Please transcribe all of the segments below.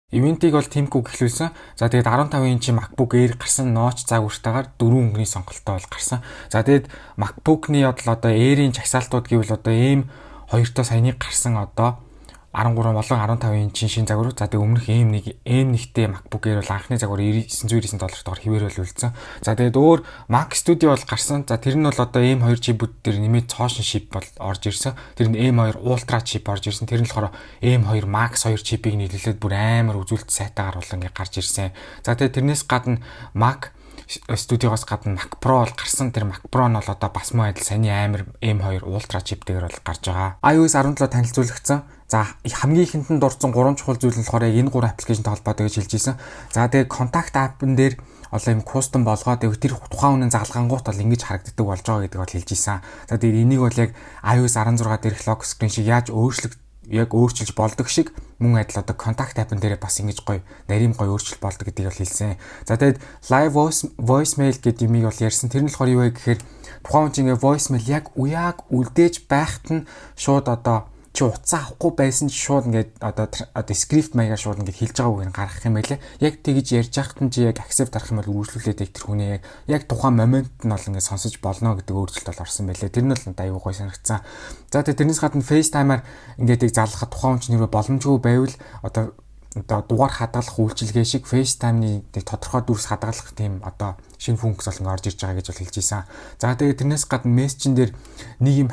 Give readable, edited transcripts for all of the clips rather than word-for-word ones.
Ивентийг бол Tim Cook эхлүүлсэн. За тэгээд 15 инчийн MacBook Air гарсан, Notch загвартаагаар 4 өнгөний сонголттой бол гарсан. За тэгээд MacBook-ны одоо Air-ийн жагсаалтууд гэвэл одоо M2-той саяны гарсан одоо 13 болон 15 инчийн шин загвар. За тэгээд өмнөх M1-тэй MacBook Air бол анхны загвар $990 хэвээр бол үлдсэн. За тэгээд өөр Mac Studio бол гарсан. За тэр нь бол одоо M2 чипүүд дээр нэмээд цоошин chip бол орж ирсэн. Тэр нь M2 Ultra chip орж ирсэн. Тэр нь болохоор M2 Max 2 chip-ийг нийлүүлээд бүр амар үзүүлэлт сайтаагаар бол ингээд гарч ирсэн. За тэгээд тэрнээс гадна Mac Studio-гоос гадна Mac Pro бол гарсан. Тэр Mac Pro нь бол одоо бас муу адил саяны амар M2 Ultra chip-дэгээр бол гарч байгаа. iOS 17 танилцуулагдсан. За хамгийн ихэнд нь дурдсан 3 чухал зүйл нь болохоор энэ 3 аппликейшнтэй холбоотой гэж хэлж ирсэн. За тэгээд контакт апн дээр одоо юм кустом болгоод тэр тухайн үнэн заалгангуут бол ингэж харагддаг болж байгаа гэдэг бол хэлж ирсэн. За тэгээд энийг бол яг iOS 16 дээрх lock screen шиг яаж өөрчилж болдог шиг мөн адил одоо контакт апн дээр бас ингэж гоё нарийн гоё өөрчлөлт болдог гэдгийг бол хэлсэн. За тэгээд live voicemail гэдэг юмыг бол ярьсан. Тэр нь болохоор юу вэ гэхээр тухайн хүн ингээ voicemail яг үлдээж байхад нь шууд одоо чи утсаа авахгүй байсан ч шууд ингээд одоо скрипт маягаар шууд ингээд хэлж байгаа үг нь гаргах юм байлээ. Яг тэгж ярьж байхад нь чи яг accept дарах юм бол үргэлжлүүлээд тэр хүний яг тухайн момент нь бол ингээд сонсож болно гэдэг өөрчлөлт бол орсон байлээ. Тэр нь бол аюу гой санагдсан. За тэгээ тэрнээс гадна FaceTime-аар ингээд яг залгахад тухайн хүн чинь нэр боломжгүй байвал одоо дугаар хадгалах үйлчилгээ шиг FaceTime-ны тодорхой дүрс хадгалах тийм одоо шинэ функц бол орж ирж байгаа гэж бол хэлж ийсэн. За тэгээд тэрнээс гадна мессежн дээр нэг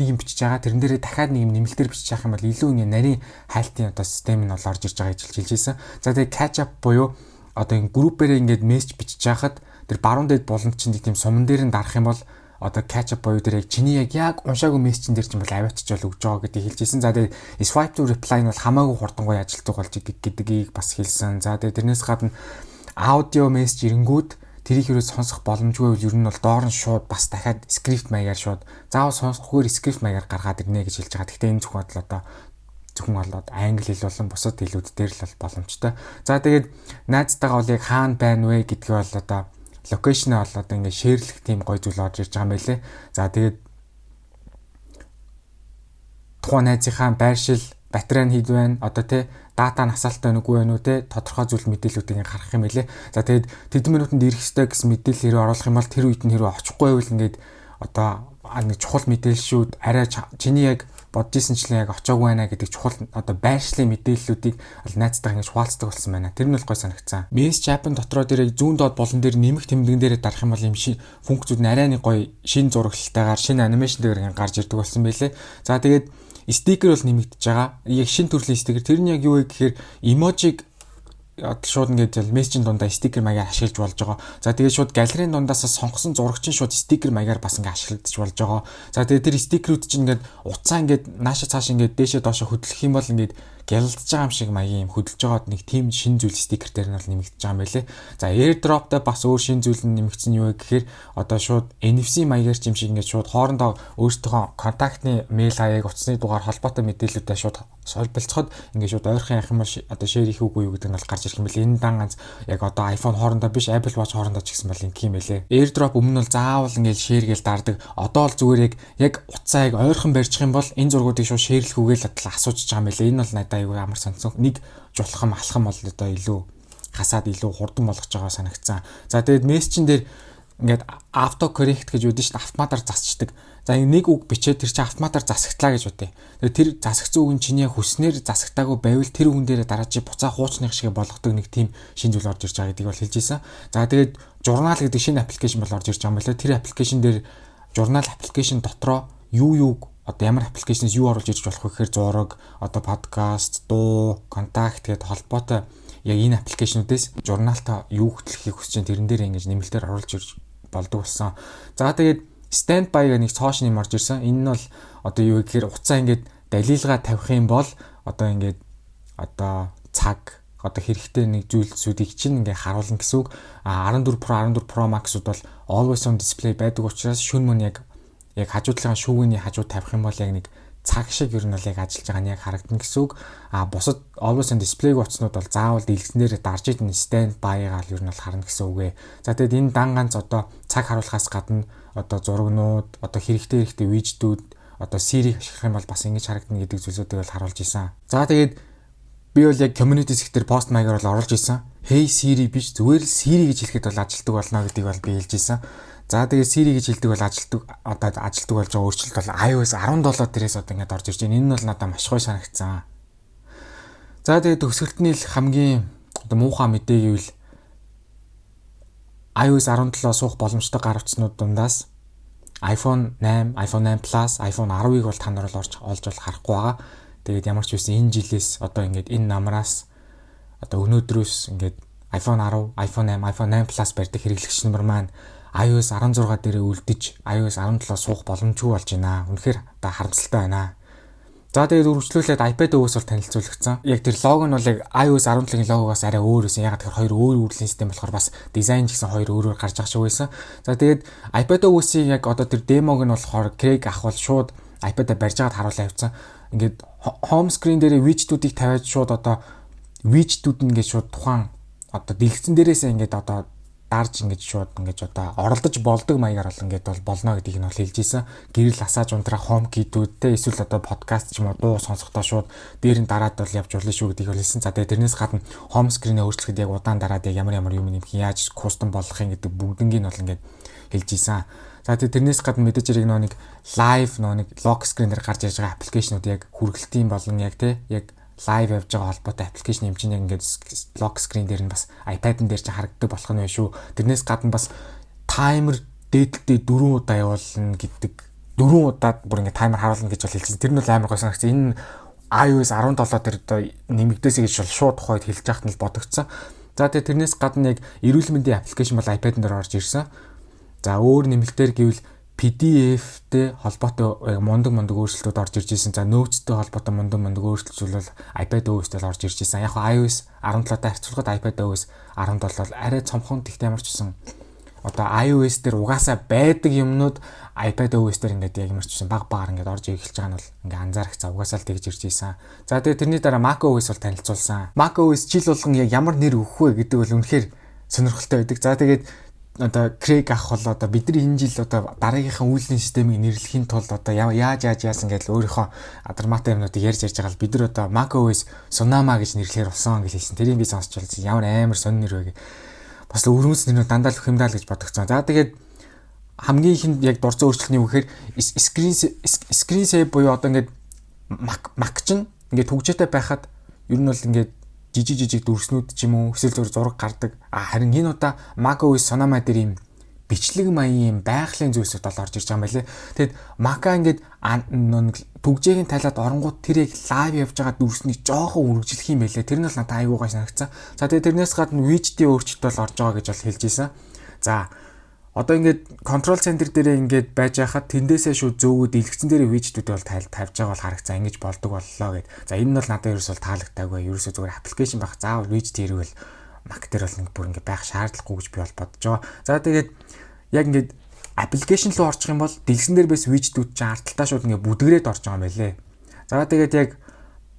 юм бичиж байгаа. Тэрэн дээрээ дахиад нэг юм нэмэлтээр бичиж явах юм бол илүү ингэ нарийн хайлтын одоо систем нь бол орж ирж байгаа гэж хэлж ийсэн. За тэгээд catch up буюу одоо ингэ группээрээ ингээд мессеж бичиж яхад тэр баруун дээд буланд чинь тийм суман дээр нь дарах юм бол одоо catch up буюу тэр яг чиний яг уншаагүй мессежн дээр ч юм бол аваачч бол өгж байгаа гэдгийг хэлж ирсэн. За тэгээд swipe to reply нь бол хамаагүй хурдангуй ажилтдаг болж гэдгийг бас хэлсэн. За тэгээд тэрнээс гадна аудио мессеж ирэнгүүд тэрийг юус сонсох боломжгүй бол ер нь бол доор нь шууд бас дахиад скрипт маягаар шууд заавал сонсохгүйгээр скрипт маягаар гаргаад ирнэ гэж хэлж байгаа. Гэхдээ энэ зөвхөн болоод англи хэл болон бусад хэлүүд дээр л бол боломжтой. За тэгээд найзтайгаа бол яг хаана байна вэ гэдгийг бол одоо локейшн бол одоо ингээд шеэрлэх тийм гоё зүйл орж ирж байгаа юм байлээ. За тэгээд тухайн найзынхаа байршил, батарей нь хэд байна, одоо дата насаалттай нүггүй байна уу тодорхой зүйл мэдээллүүдийг гаргах юм байлээ. За тэгээд тэдэн минутанд ирэх ёстой гэсэн мэдээлэл хэрэг оруулах юм бол тэр үед нь хэрэг очихгүй байвал ингээд одоо нэг чухал мэдээлшүүд арай чиний яг бодож ирсэнчлэн яг очоогүй байна гэдэг чухал одоо байршлын мэдээллүүдийг найзтайгаа ингэж хуваалцдаг болсон байна. Тэр нь бол гой санагцсан. Message app-ын дотроо дээр зүүн доод болон дээр нэмэх тэмдэгэн дээр дарах юм бол юм функцүүд нь арай нэг гой шин зураглалтайгаар шин анимашнтэйгээр гарч ирдэг болсон байлээ. За тэгээд стикер бол нэмэгдэж байгаа. Яг шин төрлийн стикер. Тэр нь яг юу вэ гэхээр эможиг шууд ингээд мессежийн дундаа стикер маягаар ашиглаж болж байгаа. За тэгээд шууд галерейн дундаас сонгосон зурагчин шууд стикер маягаар бас ингээд ашиглагдаж болж байгаа. За тэгээд тэр стикерүүд чинь ингээд уцаа ингээд нааша цааш ингээд дээшээ доошо хөдлөх юм бол ингээд гялдж байгаа юм шиг маягийн юм хөдөлж байгаа нэг тийм шин зүйл стикер дээр нь бол нэмэгдэж байгаа юм байлээ. За AirDrop-тай бас өөр шин зүйл нь нэмэгдсэн юу вэ гэхээр одоо шууд NFC маягаар ч юм шиг ингээд шууд хоорондоо өөрсдийнхөө контактны мэйл хаяг, утасны дугаар холбоотой мэдээллүүдээ шууд солилцоход ингээд шууд ойрхон явах юм бол одоо шеэр их үгүй юу гэдэг нь бол гарч ирэх юм билээ. Энэ дан ганц яг одоо iPhone хоорондоо биш Apple Watch хоорондоо ч гэсэн бол ингэ юм байлээ. AirDrop өмнө нь бол заавал ингээд шеэр гээл дардаг. Одоо бол зүгээр яг утсаа яг ойрхон барьчих юм бол энэ зургуудыг шууд шеэрлэхгүйгээл асууж байгаа юм байлээ. Энэ бол надад аюу амар санагдсан. Нэг жуулхам алхам бол одоо илүү хасаад илүү хурдан болгож байгаа санагдсан. За тэгээд мессежн дээр ингээд auto correct гэж үүдэн чинь автоматар засчдаг. За нэг үг бичээд тэр чинь автоматар засагтлаа гэж үтэй. Тэгээд тэр засагцсан үг нь чиний хүснээр засагтаагүй байвал тэр үгэн дээрээ дараа чи буцаа хуучных шиг болгодог нэг тийм шин зүйл орж ирж байгаа гэдгийг бол хэлж ийсэн. За тэгээд журнал гэдэг шинэ аппликейшн бол орж ирж байгаа юм байна. Тэр аппликейшн дээр журнал аппликейшн дотроо юу одоо ямар аппликейшнээс юу оруулж ирж болох вэ гэхээр зураг, одоо подкаст, дуу, контакт гэдэг холбоотой яг энэ аппликейшнүүдээс журнаалтаа юу хөтлөхийг хүсэж тэрэн дээр ингэж нэмэлтээр оруулж ирж болдог болсон. За тэгээд Standby гэх нэг цоошин юм орж ирсэн. Энэ нь бол одоо юу гэхээр уцаа ингээд далилга тавих юм бол одоо ингээд одоо цаг одоо хэрэгтэй нэг зүйлсүүдийг чинь ингээ харуулна гэсэн үг. 14 Pro Max-ууд бол always on display байдаг учраас шүн мөн яг хажуудлын шүүгний хажууд тавих юм бол яг нэг цаг шиг ер нь бол яг ажиллаж байгаа нь яг харагдана гэсэн үг. Бусад always on display утаснууд бол заавал дэлгэцнээр дарж идэх Standby-гаар ер нь бол харна гэсэн үг ээ. За тэгээд энэ дан ганц одоо цаг харуулахаас гадна одоо зурагнууд, одоо хэрэгтэй виджетүүд, одоо Siri ашиглах юм бол бас ингэж харагдана гэдэг зүйлсүүдийг бол харуулж исэн. За тэгээд би бол яг community sector пост маягаар бол оруулж исэн. Hey Siri биш зүгээр л Siri гэж хэлэхэд бол ажилтдаг болно гэдгийг бол би хэлж исэн. За тэгээд Siri гэж хэлдэг бол ажилтдаг болж байгаа өөрчлөлт бол iOS 17 дээрээс одоо ингээд орж ирж байна. Энэ нь бол надад маш гоё санагдсан. За тэгээд төгсгөлтний хамгийн одоо муухай мэдээ гэвэл iOS 17 суух боломжтой гар утаснууд дундаас iPhone 8, iPhone 8 Plus, iPhone 10-ыг бол та нар бол олж бол харахгүй байгаа. Тэгээд ямар ч үсэн энэ жилээс одоо ингээд энэ намраас одоо өнөөдрөөс ингээд iPhone 10, iPhone 8, iPhone 8 Plus барьдаг хэрэглэгч нар маань iOS 16 дээрээ үлдэж iOS 17 суух боломжгүй болж байна. Үнэхээр одоо харамсалтай байна. За тэгээд үргэлжлүүлээд iPad OS бол танилцуулагдсан. Яг тэр лого нь бол яг iOS 17-ийн логогоос арай өөр байсан. Яг тэр хоёр өөр үйлдвэрлэлийн систем болохоор бас дизайн ч гэсэн хоёр өөрөөр гарч байгаа шиг байсан. За тэгээд iPad OS-ийг яг одоо тэр демог нь болохоор Craig ах бол шууд iPad-а барьж байгаад харуулсан явцсан. Ингээд home screen дээр widget-үүдийг тавиад шууд одоо widget-үүд нь ингээд шууд тухайн одоо дэлгэцэн дээрээсээ ингээд одоо дарж ингэж шууд ингэж одоо оролдож болдог маягаар бол ингээд бол болно гэдгийг нь бол хэлж ийсэн. Гэрэл асааж унтрах home kit-үүдтэй эсвэл одоо подкаст ч юм уу дуу сонсохдоо шууд дээр нь дараад бол явж болно шүү гэдгийг бол хэлсэн. За тэгээд тэрнээс гадна home screen-ээ өөрчлөхөд яг удаан дараад яг ямар юм нэмэх яаж custom болгох юм гэдэг бүгднийг нь бол ингээд хэлж ийсэн. За тэгээд тэрнээс гадна мэдээж хэрэг нэг live нэг lock screen-ээр гарч ирж байгаа аппликейшнууд яг хүргэлтийн болон яг яг live явж байгаа холбоотой аппликейшн юм чинь яг ингээд lock screen дээр нь бас iPad-н дээр чинь харагддаг болох нь байх шүү. Тэрнээс гадна бас таймер дээдэлтэй 4 удаа явуулна гэдэг 4 удаад бүр ингээд таймер харуулна гэж бол хэлсэн. Тэр нь бол амар гой санагдсан. Энэ iOS 17 дээр одоо нэмэгдээсэй гэж бол шууд тухайд хэлж яхад нь бодогдсон. За тэгээд тэрнээс гадна яг эрүүл мэндийн аппликейшн бол iPad-н дээр орж ирсэн. За өөр нэмэлтээр гэвэл PDF-тэй холбоотой мундаг өөрчлөлтүүд орж ирж ирсэн. За Notes-тэй холбоотой мундаг өөрчлөлт бол iPad OS-тэй л орж ирж ирсэн. Яг iOS 17-тай харьцуулахад iPad OS 17 бол арай цомхон тэгт ямар ч гэсэн одоо iOS дээр угаасаа байдаг юмнууд iPad OS дээр ингээд яг ямар ч гэсэн баг ингээд орж эхэлж байгаа нь бол ингээд анзаарах цаа угаасаа л тэгж ирж ирсэн. За тэгээд тэрний дараа Mac OS бол танилцуулсан. Mac OS жил болгон яг ямар нэр өгөх вэ гэдэг бол үнэхээр сонирхолтой байдаг. За тэгээд одоо Craig ах бол одоо бидний энэ жил одоо дараагийнхаа үйлдвэрлэлийн системийг нэрлэхийн тулд одоо яаж яасан гэж өөрийнхөө адармаатай юмнуудыг ярьж байгаа л бид нар одоо macOS Sonoma гэж нэрлэхээр болсон гэж хэлсэн. Тэрийг би сонсч байсан. Ямар амар сонир нэр вэ. Бас өрөөс нэр дандаа л хэмдаал гэж бодогцсон. За тэгээд хамгийн ихэнд яг дурцсан өөрчлөлтний үгээр screen save буюу одоо ингээд Mac чинь ингээд хөгжөөтэй байхад ер нь бол ингээд жижиг дүрснүүд ч юм уу эсвэл зураг гардаг. Харин энэ удаа macOS Sonoma дээр юм бичлэг маягийн юм байгалийн зүйлсүүд бол орж ирж байгаа юм байлээ. Тэгэд Mac-а ингээд түгжээгийн талаад оронгууд тэр яг лайв явж байгаа дүрснийг жоохон үргэлжлэх юм байлээ. Тэр нь бол надад айгуугай санагдсан. За тэгээд тэрнээс гадна widget-ийн өөрчлөлт бол орж байгаа гэж бол хэлж ийсэн. За одоо ингээд control center дээр ингээд байж байхад тэндээсээ шүү зөөгөө дэлгэцэн дээр widget-үүд бол тавьж байгаа бол харагцаа ингэж болдог боллоо гэд. За энэ нь бол надад ерөөсөө таалагдаагүй. Ерөөсөө зүгээр аппликейшн байх. Заавал widget ирвэл Mac дээр бол ингээд бүр ингээд байх шаардлагагүй гэж би бол бодож байгаа. За тэгээд яг ингээд аппликейшн руу орчих юм бол дэлгэцэн дээр бас widget-үүд чинь арталтаа шууд ингээд бүдгэрээд орж байгаа юм байлээ. За тэгээд яг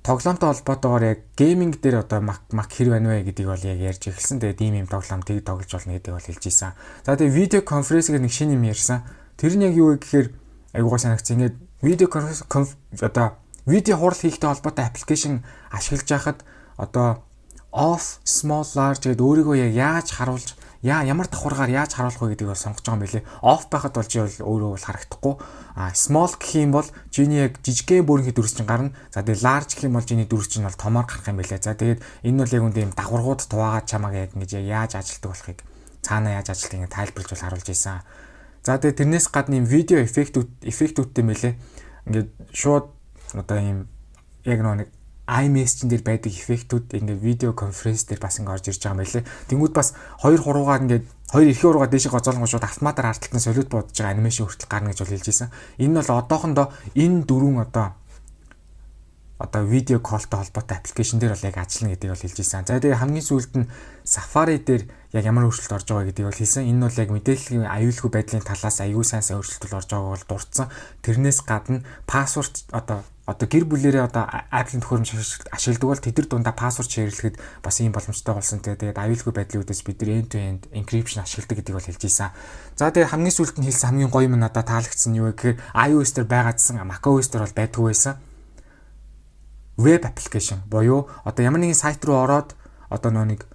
тоглоомтой холбоотойгоор яг гейминг дээр одоо Mac хэр байна вэ гэдгийг бол яг ярьж эхэлсэн. Тэгээд ийм тоглоом тийг тоглож болно гэдгийг бол хэлж ийсэн. За тэгээд видео конференцээр нэг шинэ юм ярьсан. Тэр нь яг юу вэ гэхээр айгуугаа санагдсан. Ингээд видео одоо видео хурал хийхтэй холбоотой аппликейшн ашиглаж байхад одоо off, small, large гэдэг өөрийгөө яг яаж харуулж ямар давхаргаар яаж харуулах вэ гэдгийг бол сонгож байгаа юм билээ. Off байхад бол чи бол өөрөө бол харагдахгүй. Small гэх юм бол чиний яг жижигхэн бүрэнхий дүрс чинь гарна. За тэгээд large гэх юм бол чиний дүрс чинь бол томоор гарах юм билээ. За тэгээд энэ бол яг үндэ юм давхаргууд туваагаад чамаг яг ингэж яаж ажилтдаг болохыг цаана яаж ажилтгийг тайлбарлаж бол харуулж ийсэн. За тэгээд тэрнээс гадна юм видео эффектүүдтэй мэлээ. Ингээд шууд одоо юм яг нэг iMessage дээр байдаг эффектүүд ингээд видео конференц дээр бас ингээд орж ирж байгаа юм байлээ. Тэнгүүд бас 2-3-аар ингээд 2 эрхээ уруугаа дээшээ гоцоолгоо шууд автоматар арталтан солиод бодож байгаа анимашн хүртэл гарна гэж бол хэлж ийсэн. Энэ бол одоохондоо энэ дөрвөн одоо видео колтой холбоотой аппликейшн дээр бол яг ажиллана гэдгийг бол хэлж ийсэн. За тэгээ хамгийн сүүлд нь Safari дээр яг ямар өөрчлөлт орж байгаа гэдгийг бол хэлсэн. Энэ бол яг мэдээллийн аюулгүй байдлын талаас аюул сайн өөрчлөлт орж байгааг бол дурдсан. Тэрнээс гадна пассворд одоо гэр бүлэрээ одоо Apple-ийн төхөөрөмж ашигладаг бол тэд нар дундаа пассворд шеэрлэхэд бас ийм боломжтой болсон. Тэгээд аюулгүй байдлын үдээс бид нар end-to-end encryption ашигладаг гэдгийг бол хэлж ийсэн. За тэгээд хамгийн сүүлд нь хэлсэн хамгийн гоё юм надад таалагдсан юу вэ гэхээр iOS дээр байгаадсан macOS дээр бол байдгүй байсан. веб аппликейшн буюу одоо ямар нэгэн сайт руу ороод одоо нэг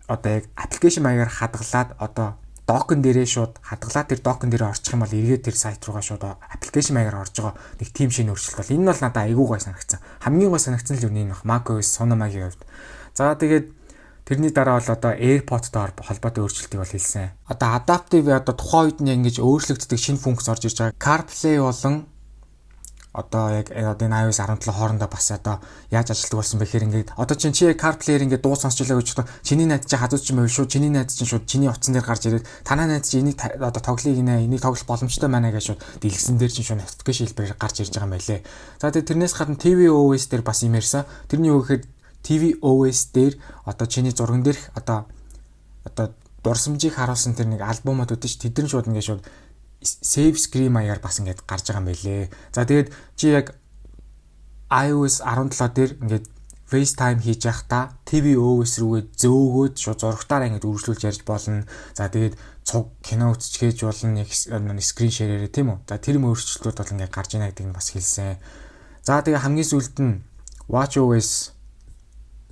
одоо яг аппликейшн маягаар хадгалаад одоо докен дээрээ шууд хадгалаад тэр докен дээрээ орчих юм бол эргээд тэр сайт руугаа шууд аппликейшн маягаар орж байгаа нэг тим шинэ өөрчлөлт бол энэ бол надад айгүй гой санагдсан. Хамгийн гой санагдсан л юу нэг macOS Sonoma-гийн хувьд. За тэгээд тэрний дараа бол одоо AirPod-той холбоотой өөрчлөлтийг бол хэлсэн. Одоо adaptive одоо тухайн үед нь ингэж өөрчлөгддөг шинэ функц орж ирж байгаа. CarPlay болон одоо яг энэ iOS 17 хоорондоо бас одоо яаж ажилладаг болсон бэ гэхээр ингээд одоо чи CarPlay-ээр ингээд дуу сонсчлаа гэж бодоход чиний найз чи хазууч юм байв шүү. Чиний найз чинь шууд чиний утсан дээр гарч ирээд танаа найз чи энийг одоо тоглоё гинэ. Энийг тоглох боломжтой байна гэж шууд дэлгэсэн дээр чинь шууд notification хэлбэрээр гарч ирж байгаа юм байлээ. За тэгээд тэрнээс гадна tvOS дээр бас юм ярьсан. Тэрний юу гэхээр tvOS дээр одоо чиний зурган дээрх одоо дурсамжийг харуулсан тэр нэг альбомууд үүдэн чи тэдэн шууд ингээд шууд save screen маягаар бас ингээд гарч байгаа юм байлээ. За тэгээд чи яг iOS 17 дээр ингээд FaceTime хийж байхдаа tvOS рүүгээ зөөгөөд шууд зурагтаараа ингээд үргэлжлүүлж ярьж болно. За тэгээд цуг кино үзчихээж болно, screen share-ээрээ тийм үү. За тэр өөрчлөлтүүд бол ингээд гарч ийнэ гэдэг нь бас хэлсэн. За тэгээд хамгийн сүүлд нь watchOS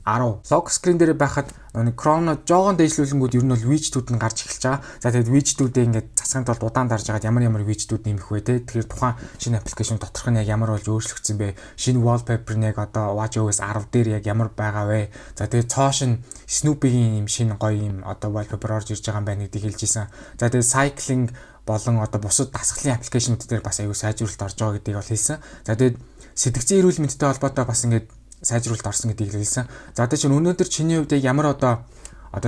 10 lock screen дээр байхад нэг Chrome-но жоохон дээшлүүлэнгүүд ер нь бол widget-үүд нь гарч эхэлж байгаа. За тэгээд widget-үүдээ ингээд цацханд бол удаан дарж байгаад ямар widget-үүд нэмэх вэ те. Тэгэхээр тухайн шинэ аппликейшн доторх нь яг ямар болж өөрчлөгдсөн бэ? Шинэ wallpaper нь яг одоо watchOS 10 дээр яг ямар байгаа вэ? За тэгээд цоош нь Snoopy-гийн юм шинэ гоё юм одоо wallpaper орж ирж байгаа юм байна гэдгийг хэлж ийсэн. За тэгээд cycling болон одоо бусад дасгалын аппликейшнүүд дээр бас аюу сайжруулалт орж байгаа гэдгийг бол хэлсэн. За тэгээд сэтгцэн эрүүл мэндтэй холбоотой бас ингээд сайжруулалт орсон гэдгийг хэлсэн. За одоо чинь өнөөдөр чиний хувьд ямар одоо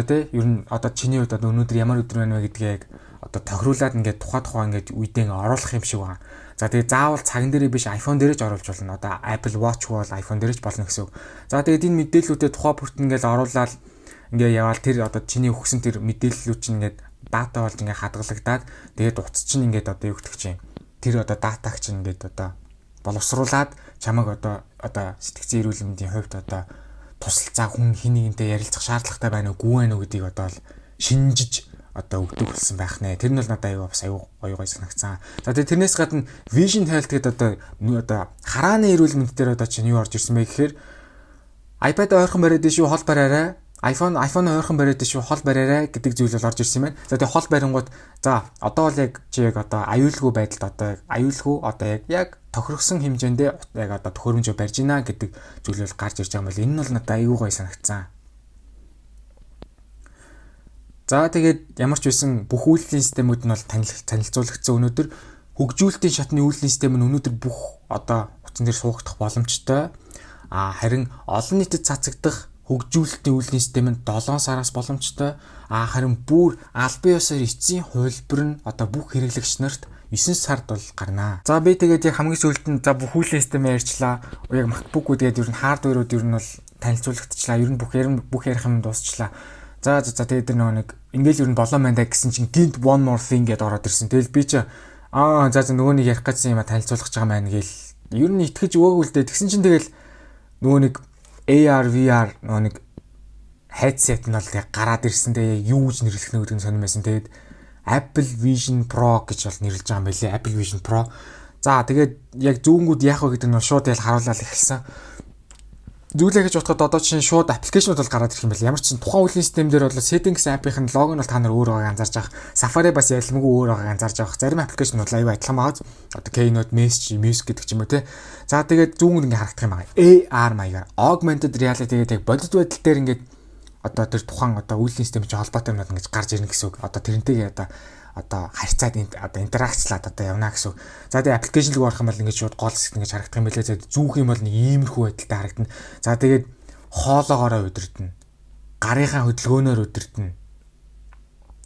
тий ер нь одоо чиний хувьд одоо өнөөдөр ямар өдөр байна вэ гэдгийг яг одоо тохируулаад ингээд тухайн ингээд үедээ оруулах юм шиг байна. За тэгээ заавал цаган дээрээ биш iPhone дээрээ ч оруулж болно. Одоо Apple Watch бол iPhone дээрээ ч болно гэсэн үг. За тэгээд энэ мэдээллүүдээ тухайн бүрт ингээд оруулаад ингээд яваал тэр одоо чиний өгсөн тэр мэдээллүүд чинь ингээд дата болж ингээд хадгалагдаад тэгээд утас чинь ингээд одоо юу гэдэг чинь тэр одоо датаг чинь ингээд одоо боловсруулад чамайг одоо сэтгцэн эрүүл мэндийн хувьд одоо тусалцаа хүн хин нэгнтэй ярилцах шаардлагатай байна уу гүү байна уу гэдгийг одоо л шинжиж одоо өгдөг болсон байх нэ. Тэр нь бол надад аюу бас аюу гоё санагцсан. За тэгээд тэрнээс гадна Vision Health гэдэг одоо харааны эрүүл мэнд дээр одоо чинь юу орж ирсэн бэ гэхээр iPad ойрхон бариад шүү хол бариараа iPhone ойрхон бариад шүү хол бариараа гэдэг зүйл бол орж ирсэн юм байна. За тэгээд хол барингууд за одоо бол яг чи яг одоо аюулгүй байдалд одоо яг тохирогсон хэмжээндээ яг одоо төхөөрөмжөөр барьж гинэ гэдэг зүйл бол гарч ирж байгаа юм байна. Энэ нь бол надад аюу гоё санагдсан. За тэгээд ямар ч байсан бүх үйлдлийн системүүд нь бол танилцуулагдсан. Өнөөдөр хөгжүүлэлтийн шатны үйлдлийн систем нь өнөөдөр бүх одоо утсан дээр суугдах боломжтой. Харин олон нийтэд цацагдах хөгжүүлэлтийн үйлдлийн систем нь 7 сараас боломжтой. Харин бүр албан ёсоор эцсийн хувилбар нь одоо бүх хэрэглэгч нарт 9 сард бол гарнаа. За би тэгээд яг хамгийн сүүлд нь за бүх үйлдлийн системээ ярьчлаа. Яг MacBook-үүд тэгээд ер нь хардверүүд ер нь бол танилцуулагдчихлаа. Ер нь бүх ярих юм дуусчлаа. За тэгээд тэр нэг ингээл ер нь болоо мандаа гэсэн чинь гинт one more thing гэдээ ороод ирсэн. Тэгэл би чи нөгөө нэг ярих гэсэн юм танилцуулах гэж байгаа маань гээл ер нь итгэж өгөөгүй л дээ. Тэгсэн чинь тэгэл нөгөө нэг AR VR нөгөө нэг headset нь бол яг гараад ирсэн. Тэгээ юу гэж нэрлэх нь гэдэг нь сонирмбайсан. Тэгээд Apple Vision Pro гэж бол нэрлэж байгаа юм байлээ. Apple Vision Pro. За тэгээд яг зүүнгүүд яах вэ гэдэг нь шууд ял харуулаад эхэлсэн. Зүйлээ гэж бодоход одоо чинь шууд аппликейшнуд бол гараад ирэх юм байна. Ямар ч чинь тухайн үеийн систем дээр бол settings app-ийн лого нь бол та нар өөр байгааг анзаарч байгаа. Safari бас ялмгүй өөр байгааг анзаарч байгаа. Зарим аппликейшнуд аюу адилхан байгаа. Одоо Keynote, Message, Music гэдэг ч юм уу те. За тэгээд зүүн ингээ харагдах юм байна. AR маягаар augmented reality гэдэг яг бодит байдал дээр ингээд одоо тэр тухайн одоо үеийн систем чинь холбоотой юмнууд ингэж гарч ирнэ гэсэн үг. Одоо тэрнтэйгээ одоо харьцаад одоо интеракцлаад одоо явна гэсэн үг. За тэгээ аппликейшн руу орох юм бол ингэж шууд гол хэсэгт ингэж харагдах юм байлээ. Зүүх юм бол нэг иймэрхүү байдалтай харагдана. За тэгээд хоолоогоороо удирдна. Гарынхаа хөдөлгөөнөөр удирдна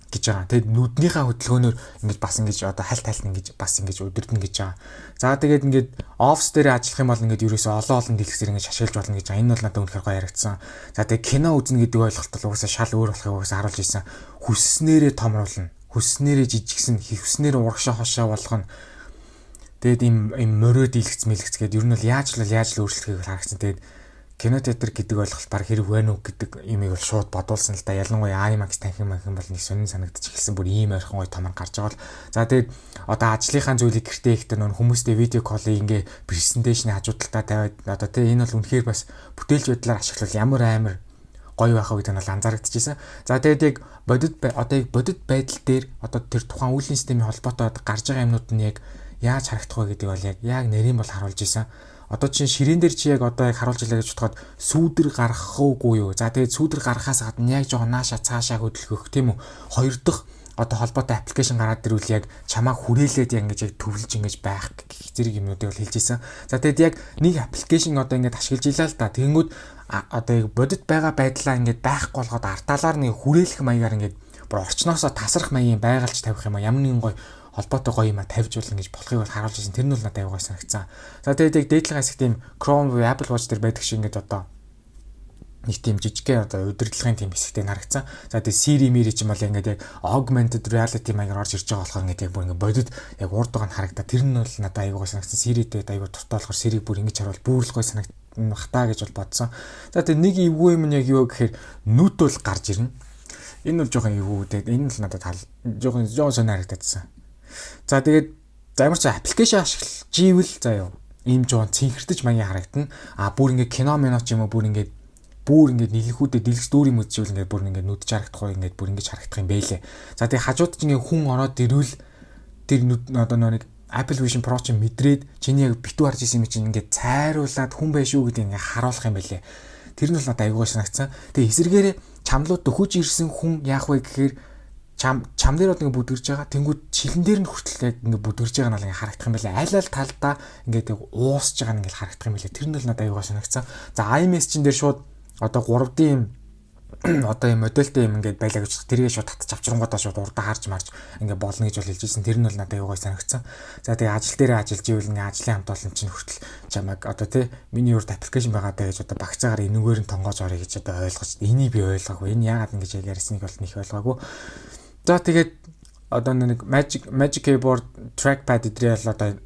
гэж байгаа. Тэгээд нүднийхээ хөдөлгөөнөөр ингэж бас ингэж одоо хальт ингэж бас ингэж удирдна гэж байгаа. За тэгээд ингэж офс дээр ажиллах юм бол ингэж ерөөсөө олон дэлгэцээр ингэж шашилж болно гэж байгаа. Энэ бол надад үнэхээр гоё харагдсан. За тэгээд кино үзнэ гэдэг ойлголт бол угаасаа шал өөр болохыг угаасаа харуулж ирсэн. Хүсснээрээ томруулна. Хүснээрээ жижигсэн, хүснээр урагшаа хошоо болгоно. Тэгээд им морой дийлэгц мэлэгц гэдэг ер нь бол яаж л өөрчлөхийг харагдсан. Тэгээд кино театр гэдэг ойлголт баг хэрэг байна уу гэдэг юмыг бол шууд бодуулсан л да. Ялангуяа IMAX танхим бол нэг сонин санагдчих эхэлсэн. Бүр ийм ойрхон гоё томор гарч байгаа бол. За тэгээд одоо ажлынхаа зүйлийг гэртээ ихтэй нөө хүмүүстэй видео колыг ингээ презентацийн хажуу талдаа тавиад одоо тий энэ бол үнэхээр бас бүтээлч байдлаар ашиглавал ямар амар гоё байх вэ гэдэг нь бол анзаарэгдэжсэн. За тэгээд яг бодит байдал дээр одоо тэр тухайн үеийн системийн холбоотой гарч байгаа юмнууд нь яг яаж харагдах вэ гэдэг бол яг нэрийн бол харуулж исэн. Одоо чинь ширээн дээр чи яг одоо яг харуулж илаа гэж бодоход сүүдэр гаргах уугүй юу. За тэгээд сүүдэр гаргахаас гадна яг жоо нааша цаашаа хөдөлгөх тийм үү. Хоёр дахь одоо холбоотой аппликейшн гараад ирвэл яг чамааг хүрээлээд ингэж яг төвлөж ингэж байх гэх зэрэг юмнуудыг бол хэлж исэн. За тэгээд яг нэг аппликейшн одоо ингэж ашиглаж илаа л да. Тэгэнгүүт одоо яг бодит байгаа байдлаа ингэж байхгүй болгоод артаалаар нэг хүрээлэх маягаар ингэж бүр орчноосоо тасрах маягийн байгальч тавих юм а ямар нэгэн гоё холбоотой гоё юм а тавьж болно гэж болохыг бол харуулж ирсэн. Тэр нь бол надад аюу гой санагцсан. За тэгээд яг дээдлэг хэсэг тийм Chrome буюу Apple Watch дээр байдаг шиг ингээд одоо нэг тийм жижигхэн одоо удирдлагын тийм хэсэгтэй харагдсан. За тэгээд Siri Miri ч юм бол ингээд яг augmented reality маягаар орж ирж байгаа болохоор ингээд яг бүр ингээд бодит яг урд байгаа нь харагдаа. Тэр нь бол надад аюу гой санагцсан. Siri-тэй аюу дуртай болохоор Siri бүр ингэж харуул бүр л гой санагдах таа гэж бол бодсон. За тэгээд нэг эвгүй юм нь яг юу гэхээр нүд бол гарч ирнэ. Энэ бол жоохон эвгүй. Тэгээд энэ л надад жоохон сонир харагдчихсан. За тэгээд ямар ч аппликейшн ашиглаж ивэл заяа ийм жоон цэнхэртэж маягийн харагдана. Бүр ингээд кино ч юм уу бүр ингээд нийлхүүдэд дэлгэц дүүрийн үзчихвэл ингээд бүр ингээд нүдж харагдах уу ингээд бүр ингэж харагдах юм бэлээ. За тэгээд хажууд чинь ингээд хүн ороод ирвэл тэр одоо нэг Apple Vision Pro чинь мэдрээд чиний яг битүү харж исэн юм чинь ингээд цайруулаад хүн байх шүү гэдэг ингээд харуулах юм бэлээ. Тэр нь бол надад аягүй санагцсан. Тэгээд эсэргээрээ чамлууд дөхөж ирсэн хүн яах вэ гэхээр чам дээр нэг бүдгэрж байгаа. Тэнгүүд чихэн дээр нь хүртэл яг ингээд бүдгэрж байгаа нь бол ингээд харагдах юм байлаа. Айл талдаа ингээд яг уусж байгаа нь ингээд харагдах юм байлаа. Тэр нь бол надад аюулгүй санагцсан. За iMessage чинь дээр шууд одоо 3D юм одоо юм модельтэй юм ингээд байлаа гэж тэргээ шууд татчих авчрангуудаа шууд урдаа харж марж ингээд болно гэж бол хэлжсэн. Тэр нь бол надад аюулгүй санагцсан. За тэгээ ажил дээрээ ажиллаж ивэл ингээд ажлын хамт олон чинь хүртэл чамайг одоо тий миний урд аппликейшн байгаа даа гэж одоо багцаагаар энүүгээр нь тонгоож орё гэж одоо ойлгож. Энийг би ойлгоогүй. Энэ яагаад ингэж ярьсныг бол нэх ойлгоогүй. За тэгээд одоо нэг Magic Keyboard trackpad эдрээ л одоо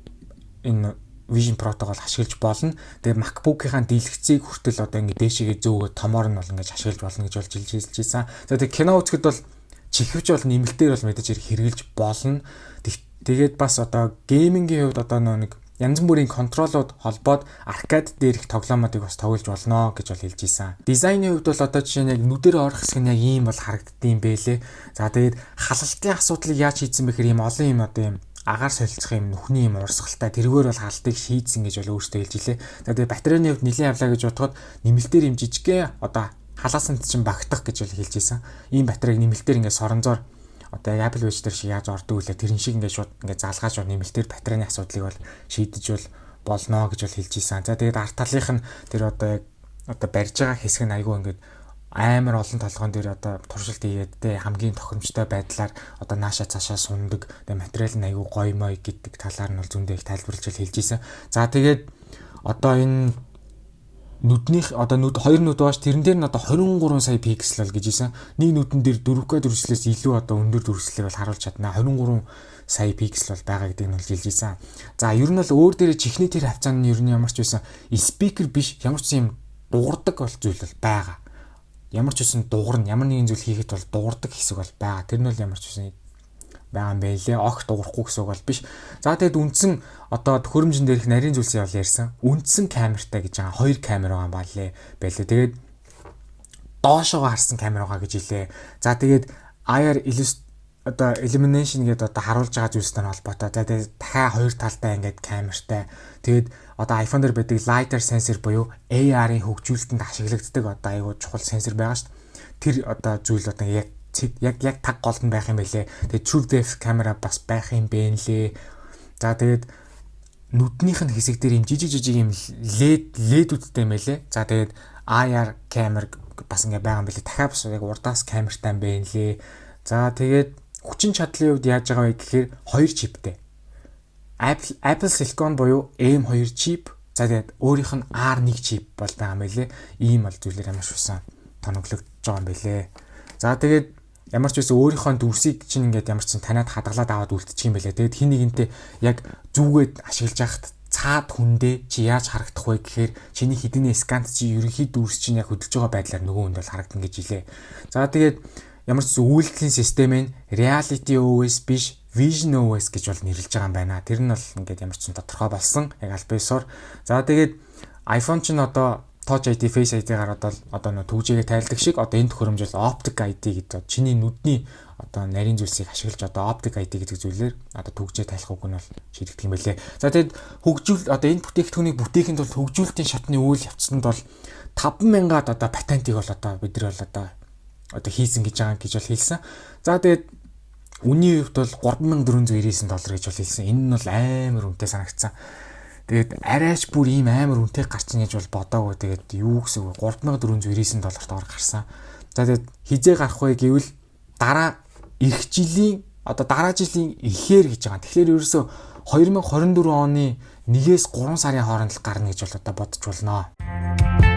энэ Vision Pro-тойгоо ашиглаж болно. Тэгээд MacBook-ийн дэлгэцийг хүртэл одоо ингэ дээшээгээ зөөгөө томоор нь бол ингэж ашиглаж болно гэж болж хэлж ийсэн. За тэгээд кино үзэхэд бол чихвч бол нэмэлтээр бол мэдээж хэрглэж болно. Тэгээд бас одоо геймингийн хувьд одоо нэг янз бүрийн контролууд холбоод аркад дээрх тоглоомуудыг бас тоглож болно гэж бол хэлж ийсэн. Дизайны хувьд бол одоо жишээ нь яг нүдээр орох хэсэг нь яг ийм бол харагддсан бэлээ. За тэгээд халалтын асуудлыг яаж шийдсэн бэхээр ийм олон юм одоо ийм агаар солилцох юм нүхний юм урсгалтай тэргээр бол халтыг шийдсэн гэж бол өөртөө хэлж илээ. За тэгээд батарейны хувьд нэлээд авлаа гэж бодоход нэмэлтээр юм жижигхэн одоо халаасанд чинь багтах гэж бол хэлж ийсэн. Ийм батарейг нэмэлтээр ингээд соронзоор одоо яг Apple Watch дээр шиг яаж ордог вэ? Тэр шиг ингээд шууд ингээд залгааж нэмэлтээр батарейны асуудлыг бол шийдэж болно гэж бол хэлж ийсэн. За тэгээд арт талынх нь тэр одоо барьж байгаа хэсэг нь айгүй ингээд амар олон толгоон дээр одоо туршилт хийгээд те хамгийн тохиромжтой байдлаар одоо нааша цаашаа сундаг. Тэгээд материал нь айгүй гоё мой гэдэг талаар нь бол зөндөө их тайлбарлаж хэлж ийсэн. За тэгээд одоо энэ нүднийх одоо хоёр нүд бааш тэрэн дээр нь одоо 23 сая пиксел бол гэж ийсэн. Нэг нүдэн дээр 4К дүрслэлээс илүү одоо өндөр дүрслэлийг бол харуулж чадна. 23 сая пиксел бол байгаа гэдэг нь бол жилж ийсэн. За ер нь бол өөр дээрээ чихний тэр хавцаан нь ер нь ямар ч байсан спикер биш ямар ч юм дуурдаг бол зүйл бол байгаа. Ямар ч үсэн дуурна ямар нэгэн зүйл хийхэд бол дуурдаг хэсэг бол байгаа. Тэр нь бол ямар ч үсэн байгаа юм байлээ. Огт дуурахгүй гэсэн үг бол биш. За тэгээд үндсэн одоо төхөөрөмжн дээрх нарийн зүйлсээ бол ярьсан. Үндсэн камертай гэж байгаа. 2 камер байгаа байлээ. Тэгээд доошоо харсан камер байгаа гэж хэлээ. За тэгээд IR одоо illumination гэдэг одоо харуулж байгаа зүйлстэй холбоотой. За тэгээд дахиад 2 талтай ингээд камертай. Тэгээд одоо iPhone дээр байдаг LiDAR sensor буюу AR-ын хөгжүүлэлтэнд ашиглагддаг одоо айгүй чухал сенсор байгаа шүү дээ. Тэр одоо зүйл одоо яг таг гол нь байх юм байлээ. Тэгээд True Depth камера бас байх юм бэ нэлээ. За тэгээд нүднийх нь хэсэг дээр юм жижиг юм LED-үүдтэй юм байлээ. За тэгээд IR камер бас ингээ байгаа юм байлээ. Дахиад бас яг урдаас камертай юм бэ нэлээ. За тэгээд хүчин чадлын хувьд яаж байгаа вэ гэхээр 2 чиптэй. Apple Silicon буюу M2 чип. За тэгээд өөрийнх нь R1 чип бол байгаа юм байлээ. Ийм бол зүйлээр ямар ч усан тоноглогдож байгаа юм байлээ. За тэгээд ямар ч байсан өөрийнхөө дүрсийг чинь ингээд ямар ч сан таниад хадгалаад аваад үлдчих юм байлээ. Тэгээд хин нэгэнтэй яг зүгээд ашиглаж яхад цаад хүндээ чи яаж харагдах вэ гэхээр чиний хідний скант чи ерөнхий дүүрс чинь яг хөдөлж байгаа байдлаар нөгөө хүнд бол харагдана гэж хэлээ. За тэгээд ямар ч үйлдэлийн системийг Reality OS биш Vision OS гэж бол нэрлэж байгаа юм байна. Тэр нь бол ингээд ямар ч тодорхой болсон яг альбиусоор. За тэгээд iPhone ч нь одоо Touch ID, Face ID гараад бол одоо нөө түгжээгээ тайлдаг шиг одоо энэ төхөөрөмж бол Optic ID гэдэг чиний нүдний одоо нарийн зүйлсийг ашиглаж одоо Optic ID гэдэг зүйлээр одоо түгжээ тайлах үг нь бол шийдэгдэх юм байлээ. За тэгэд хөгжүүл одоо энэ бүтээгдэхүүнийг бүтээхэд бол хөгжүүлэлтийн шатны үйл явцсанд бол 5,000-аад одоо патентыг бол одоо бид нар бол одоо хийсэн гэж байгаа гэж бол хэлсэн. За тэгээд үнийн хувьд бол $3,499 гэж бол хэлсэн. Энэ нь бол амар үнэтэй санагдсан. Тэгээд арайч бүр ийм амар үнэтэй гарчин гэж бол бодоагүй. Тэгээд юу гэсэн үг $3,499 гарсан. За тэгээд хизээ гарах вэ гэвэл дараа эх жилийн одоо дараа жилийн эхээр гэж байгаа. Тэгэхээр ерөөсөө 2024 оны 1-3 сарын хооронд л гарна гэж бол одоо бодож болно.